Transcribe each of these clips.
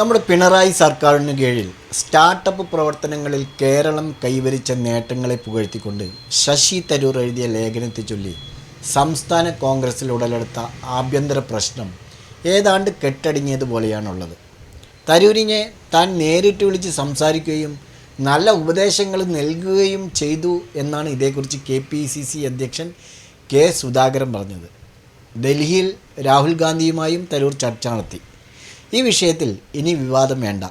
നമ്മുടെ പിണറായി സർക്കാരിന് കീഴിൽ സ്റ്റാർട്ടപ്പ് പ്രവർത്തനങ്ങളിൽ കേരളം കൈവരിച്ച നേട്ടങ്ങളെ പുകഴ്ത്തിക്കൊണ്ട് ശശി തരൂർ എഴുതിയ ലേഖനത്തെ ചൊല്ലി സംസ്ഥാന കോൺഗ്രസിൽ ഉടലെടുത്ത ആഭ്യന്തര പ്രശ്നം ഏതാണ്ട് കെട്ടടങ്ങിയതുപോലെയാണുള്ളത്. തരൂരിനെ താൻ നേരിട്ട് വിളിച്ച് സംസാരിക്കുകയും നല്ല ഉപദേശങ്ങൾ നൽകുകയും ചെയ്തു എന്നാണ് ഇതേക്കുറിച്ച് KPCC അധ്യക്ഷൻ കെ സുധാകരൻ പറഞ്ഞത്. ഡൽഹിയിൽ രാഹുൽ ഗാന്ധിയുമായും തരൂർ ചർച്ച നടത്തി. ഈ വിഷയത്തിൽ ഇനി വിവാദം വേണ്ട,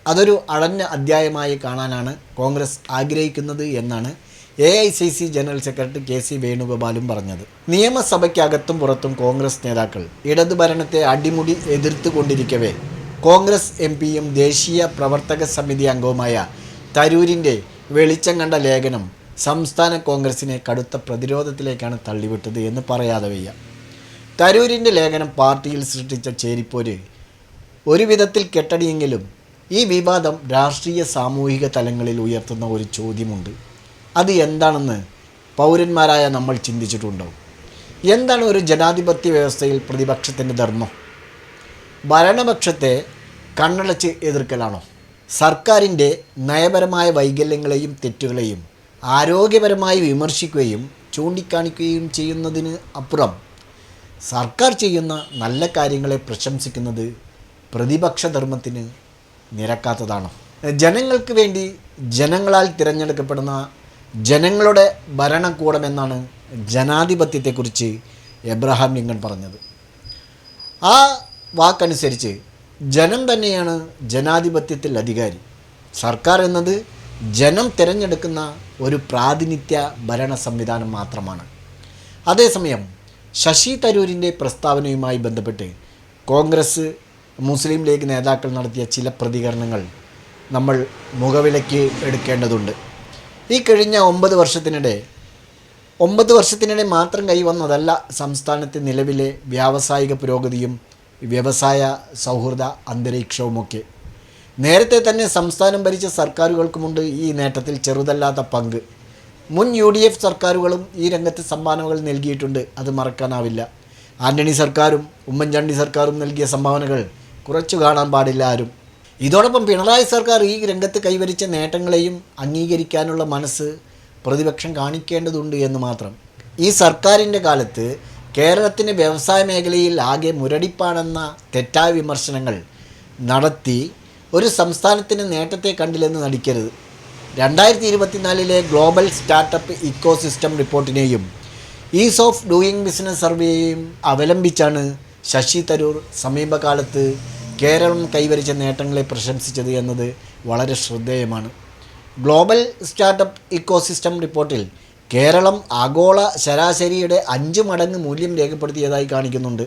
അതൊരു അടഞ്ഞ അധ്യായമായി കാണാനാണ് കോൺഗ്രസ് ആഗ്രഹിക്കുന്നത് എന്നാണ് AICC ജനറൽ സെക്രട്ടറി KC വേണുഗോപാലും പറഞ്ഞത്. നിയമസഭയ്ക്കകത്തും പുറത്തും കോൺഗ്രസ് നേതാക്കൾ ഇടതുഭരണത്തെ അടിമുടി എതിർത്തുകൊണ്ടിരിക്കവേ കോൺഗ്രസ് MPയും ദേശീയ പ്രവർത്തക സമിതി അംഗവുമായ തരൂരിൻ്റെ വെളിച്ചം കണ്ട ലേഖനം സംസ്ഥാന കോൺഗ്രസിനെ കടുത്ത പ്രതിരോധത്തിലേക്കാണ് തള്ളിവിട്ടത് എന്ന് പറയാതെ വയ്യ. തരൂരിൻ്റെ ലേഖനം പാർട്ടിയിൽ സൃഷ്ടിച്ച ചേരിപ്പോര് ഒരു വിധത്തിൽ കെട്ടടിയെങ്കിലും ഈ വിവാദം രാഷ്ട്രീയ സാമൂഹിക തലങ്ങളിൽ ഉയർത്തുന്ന ഒരു ചോദ്യമുണ്ട്. അത് എന്താണെന്ന് പൗരന്മാരായ നമ്മൾ ചിന്തിച്ചിട്ടുണ്ടോ? എന്താണ് ഒരു ജനാധിപത്യ വ്യവസ്ഥയിൽ പ്രതിപക്ഷത്തിൻ്റെ ധർമ്മം? ഭരണപക്ഷത്തെ കണ്ണടച്ച് എതിർക്കലാണോ? സർക്കാരിൻ്റെ നയപരമായ വൈകല്യങ്ങളെയും തെറ്റുകളെയും ആരോഗ്യപരമായി വിമർശിക്കുകയും ചൂണ്ടിക്കാണിക്കുകയും ചെയ്യുന്നതിന് അപ്പുറം സർക്കാർ ചെയ്യുന്ന നല്ല കാര്യങ്ങളെ പ്രശംസിക്കുന്നത് പ്രതിപക്ഷ ധർമ്മത്തിന് നിരക്കാത്തതാണോ? ജനങ്ങൾക്ക് വേണ്ടി ജനങ്ങളാൽ തിരഞ്ഞെടുക്കപ്പെടുന്ന ജനങ്ങളുടെ ഭരണകൂടമെന്നാണ് ജനാധിപത്യത്തെക്കുറിച്ച് എബ്രഹാം ലിങ്കൺ പറഞ്ഞത്. ആ വാക്കനുസരിച്ച് ജനം തന്നെയാണ് ജനാധിപത്യത്തിൽ അധികാരി. സർക്കാർ എന്നത് ജനം തിരഞ്ഞെടുക്കുന്ന ഒരു പ്രാതിനിധ്യ ഭരണ സംവിധാനം മാത്രമാണ്. അതേസമയം ശശി തരൂരിൻ്റെ പ്രസ്താവനയുമായി ബന്ധപ്പെട്ട് കോൺഗ്രസ് മുസ്ലിം ലീഗ് നേതാക്കൾ നടത്തിയ ചില പ്രതികരണങ്ങൾ നമ്മൾ മുഖവിലയ്ക്ക് എടുക്കേണ്ടതുണ്ട്. ഈ കഴിഞ്ഞ 9 വർഷത്തിനിടെ മാത്രം കൈവന്നതല്ല സംസ്ഥാനത്തെ നിലവിലെ വ്യാവസായിക പുരോഗതിയും വ്യവസായ സൗഹൃദ അന്തരീക്ഷവുമൊക്കെ. നേരത്തെ തന്നെ സംസ്ഥാനം ഭരിച്ച സർക്കാരുകൾക്കുമുണ്ട് ഈ നേട്ടത്തിൽ ചെറുതല്ലാത്ത പങ്ക്. മുൻ UDF സർക്കാരുകളും ഈ രംഗത്ത് സംഭാവനകൾ നൽകിയിട്ടുണ്ട്, അത് മറക്കാനാവില്ല. ആൻ്റണി സർക്കാരും ഉമ്മൻചാണ്ടി സർക്കാരും നൽകിയ സംഭാവനകൾ കുറച്ചു കാണാൻ പാടില്ല ആരും. ഇതോടൊപ്പം പിണറായി സർക്കാർ ഈ രംഗത്ത് കൈവരിച്ച നേട്ടങ്ങളെയും അംഗീകരിക്കാനുള്ള മനസ്സ് പ്രതിപക്ഷം കാണിക്കേണ്ടതുണ്ട് എന്ന് മാത്രം. ഈ സർക്കാരിൻ്റെ കാലത്ത് കേരളത്തിൻ്റെ വ്യവസായ മേഖലയിൽ ആകെ മുരടിപ്പാണെന്ന തെറ്റായ വിമർശനങ്ങൾ നടത്തി ഒരു സംസ്ഥാനത്തിൻ്റെ നേട്ടത്തെ കണ്ടില്ലെന്ന് നടിക്കരുത്. 2024 ഗ്ലോബൽ സ്റ്റാർട്ടപ്പ് ഇക്കോസിസ്റ്റം റിപ്പോർട്ടിനെയും ഈസ് ഓഫ് ഡൂയിങ് ബിസിനസ് സർവേയെയും അവലംബിച്ചാണ് ശശി തരൂർ സമീപകാലത്ത് കേരളം കൈവരിച്ച നേട്ടങ്ങളെ പ്രശംസിച്ചത് എന്നത് വളരെ ശ്രദ്ധേയമാണ്. ഗ്ലോബൽ സ്റ്റാർട്ടപ്പ് ഇക്കോസിസ്റ്റം റിപ്പോർട്ടിൽ കേരളം ആഗോള ശരാശരിയുടെ 5 മടങ്ങ് മൂല്യം രേഖപ്പെടുത്തിയതായി കാണിക്കുന്നുണ്ട്.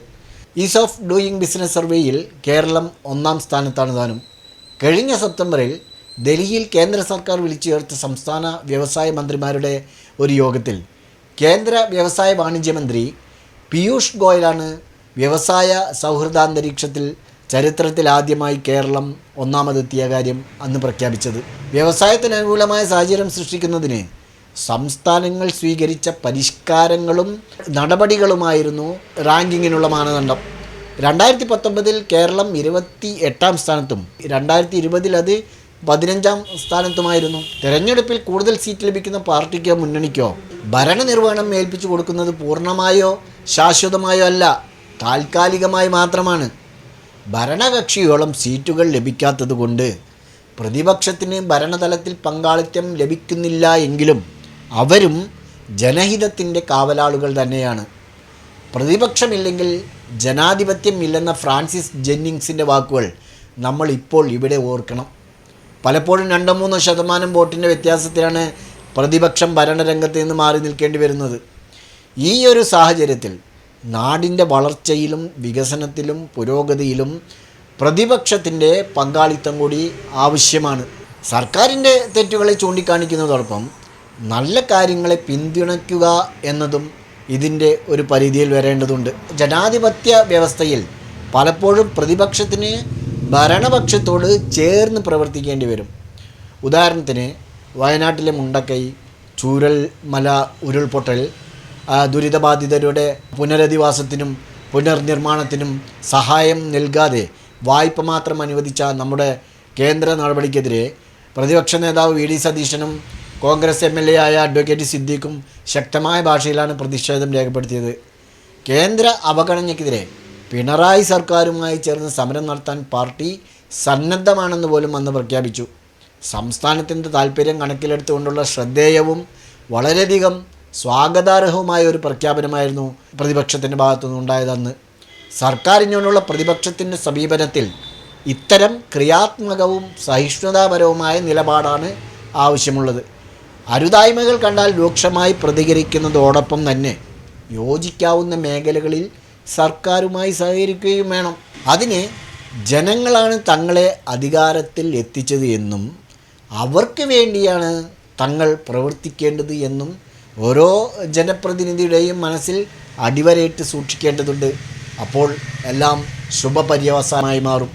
ഈസ് ഓഫ് ഡൂയിങ് ബിസിനസ് സർവേയിൽ കേരളം 1-ാം സ്ഥാനത്താണ് താനും. കഴിഞ്ഞ സെപ്റ്റംബറിൽ ഡൽഹിയിൽ കേന്ദ്ര സർക്കാർ വിളിച്ചു ചേർത്ത സംസ്ഥാന വ്യവസായ മന്ത്രിമാരുടെ ഒരു യോഗത്തിൽ കേന്ദ്ര വ്യവസായ വാണിജ്യ മന്ത്രി പീയൂഷ് ഗോയലാണ് വ്യവസായ സൗഹൃദാന്തരീക്ഷത്തിൽ ചരിത്രത്തിൽ ആദ്യമായി കേരളം 1-ാമതെത്തിയ കാര്യം അന്ന് പ്രഖ്യാപിച്ചത്. വ്യവസായത്തിന് അനുകൂലമായ സാഹചര്യം സൃഷ്ടിക്കുന്നതിന് സംസ്ഥാനങ്ങൾ സ്വീകരിച്ച പരിഷ്കാരങ്ങളും നടപടികളുമായിരുന്നു റാങ്കിങ്ങിനുള്ള മാനദണ്ഡം. 2019 കേരളം 28-ാം സ്ഥാനത്തും 2020 അത് 15-ാം സ്ഥാനത്തുമായിരുന്നു. തെരഞ്ഞെടുപ്പിൽ കൂടുതൽ സീറ്റ് ലഭിക്കുന്ന പാർട്ടിക്കോ മുന്നണിക്കോ ഭരണനിർവഹണം ഏൽപ്പിച്ചു കൊടുക്കുന്നത് പൂർണ്ണമായോ ശാശ്വതമായോ അല്ല, താൽക്കാലികമായി മാത്രമാണ്. ഭരണകക്ഷിയോളം സീറ്റുകൾ ലഭിക്കാത്തത് കൊണ്ട് പ്രതിപക്ഷത്തിന് ഭരണതലത്തിൽ പങ്കാളിത്തം ലഭിക്കുന്നില്ല എങ്കിലും അവരും ജനഹിതത്തിൻ്റെ കാവലാളുകൾ തന്നെയാണ്. പ്രതിപക്ഷമില്ലെങ്കിൽ ജനാധിപത്യം ഇല്ലെന്ന ഫ്രാൻസിസ് ജെന്നിങ്സിൻ്റെ വാക്കുകൾ നമ്മൾ ഇപ്പോൾ ഇവിടെ ഓർക്കണം. പലപ്പോഴും 2-3% വോട്ടിൻ്റെ വ്യത്യാസത്തിലാണ് പ്രതിപക്ഷം ഭരണരംഗത്ത് നിന്ന് മാറി നിൽക്കേണ്ടി വരുന്നത്. ഈ ഒരു സാഹചര്യത്തിൽ നാടിൻ്റെ വളർച്ചയിലും വികസനത്തിലും പുരോഗതിയിലും പ്രതിപക്ഷത്തിൻ്റെ പങ്കാളിത്തം കൂടി ആവശ്യമാണ്. സർക്കാരിൻ്റെ തെറ്റുകളെ ചൂണ്ടിക്കാണിക്കുന്നതോടൊപ്പം നല്ല കാര്യങ്ങളെ പിന്തുണയ്ക്കുക എന്നതും ഇതിൻ്റെ ഒരു പരിധിയിൽ വരേണ്ടതുണ്ട്. ജനാധിപത്യ വ്യവസ്ഥയിൽ പലപ്പോഴും പ്രതിപക്ഷത്തിന് ഭരണപക്ഷത്തോട് ചേർന്ന് പ്രവർത്തിക്കേണ്ടി വരും. ഉദാഹരണത്തിന് വയനാട്ടിലെ മുണ്ടക്കൈ, ചൂരൽമല ഉരുൾപൊട്ടൽ, ദുരിതബാധിതരുടെ പുനരധിവാസത്തിനും പുനർനിർമ്മാണത്തിനും സഹായം നൽകാതെ വായ്പ മാത്രം അനുവദിച്ച നമ്മുടെ കേന്ദ്ര നടപടിക്കെതിരെ പ്രതിപക്ഷ നേതാവ് വി ഡി സതീശനും കോൺഗ്രസ് MLA ആയ അഡ്വക്കേറ്റ് സിദ്ദീഖും ശക്തമായ ഭാഷയിലാണ് പ്രതിഷേധം രേഖപ്പെടുത്തിയത്. കേന്ദ്ര അവഗണനയ്ക്കെതിരെ പിണറായി സർക്കാരുമായി ചേർന്ന് സമരം നടത്താൻ പാർട്ടി സന്നദ്ധമാണെന്ന് പോലും അന്ന് പ്രഖ്യാപിച്ചു. സംസ്ഥാനത്തിൻ്റെ താൽപ്പര്യം കണക്കിലെടുത്തുകൊണ്ടുള്ള ശ്രദ്ധേയവും വളരെയധികം സ്വാഗതാർഹവുമായ ഒരു പ്രഖ്യാപനമായിരുന്നു പ്രതിപക്ഷത്തിൻ്റെ ഭാഗത്തുനിന്നുണ്ടായതെന്ന്. സർക്കാരിനോടുള്ള പ്രതിപക്ഷത്തിൻ്റെ സമീപനത്തിൽ ഇത്തരം ക്രിയാത്മകവും സഹിഷ്ണുതാപരവുമായ നിലപാടാണ് ആവശ്യമുള്ളത്. അരുതായ്മകൾ കണ്ടാൽ രൂക്ഷമായി പ്രതികരിക്കുന്നതോടൊപ്പം തന്നെ യോജിക്കാവുന്ന മേഖലകളിൽ സർക്കാരുമായി സഹകരിക്കുകയും വേണം. അതിന് ജനങ്ങളാണ് തങ്ങളെ അധികാരത്തിൽ എത്തിച്ചത് എന്നും അവർക്ക് വേണ്ടിയാണ് തങ്ങൾ പ്രവർത്തിക്കേണ്ടത് എന്നും ഓരോ ജനപ്രതിനിധിയുടെയും മനസ്സിൽ അടിവരയിട്ട് സൂക്ഷിക്കേണ്ടതുണ്ട്. അപ്പോൾ എല്ലാം ശുഭപര്യവസാനമായി മാറും.